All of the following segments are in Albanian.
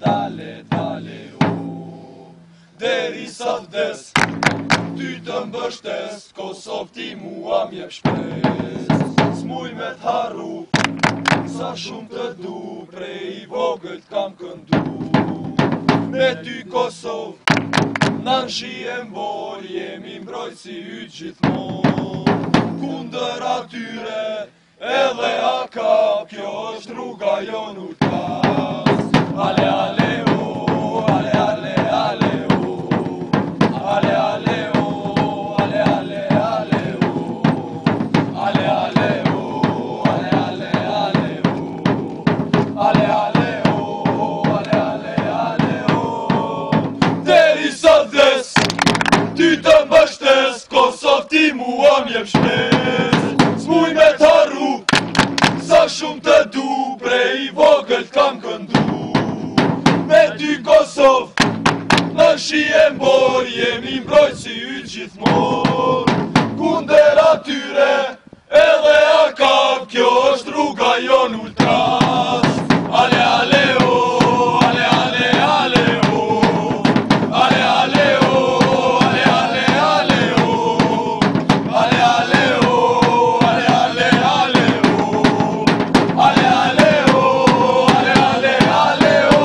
dale, dale, deri sa vdes, ty të mbështes, Kosov ti mua m'jep shpes. S'muj me t'harru, sa shumë të du, prej vogël t'kam këndu. Me ty Kosov, na n'shien bol, jemi mbrojtësi yt gjithmon. Kundër atyre, edhe akap, kjo është rruga jon urtas. Ale, ale, o, ale, ale, ale, o, ale, ale, o, ale, ale, ale, o, ale, ale, o, ale, ale, ale, o, ale, ale, o, ale, ale, ale, o. Deri sa vdes, ty të mbështes, Kosov ti mua m'jep shpes. S'muj me t'harru, sa shumë të du, prej vogël t'kam këndu. Me ty Kosov, në shien bor, jemi mbrojtësi yt gjithmon. Kundër atyre, edhe akap, kjo është rruga jon ultras. Ale, ale, o, ale, ale, ale, o, ale, ale, o, ale, ale, ale, o, ale, ale, o, ale, ale, ale, o, ale, ale, o, ale, ale, ale, o.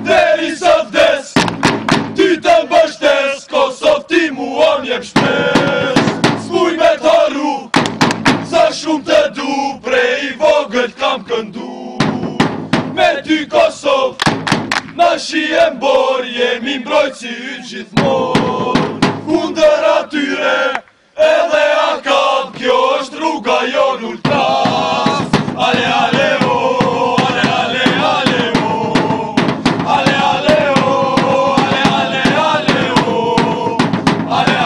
Deri sa vdes, ty të mbështes, Kosov ti mua m'jep shpes. S'muj me t'harru, sa shumë të du, prej vogël t'kam këndu. Me ty Kosov, na shien bor, jemi mbrojtësi yt gjithmon. Kundër atyre, edhe akap, kjo është rruga jon ultras. Ale, ale, o, ale, ale, ale, o, ale, ale, o, ale, ale, ale, o, ale,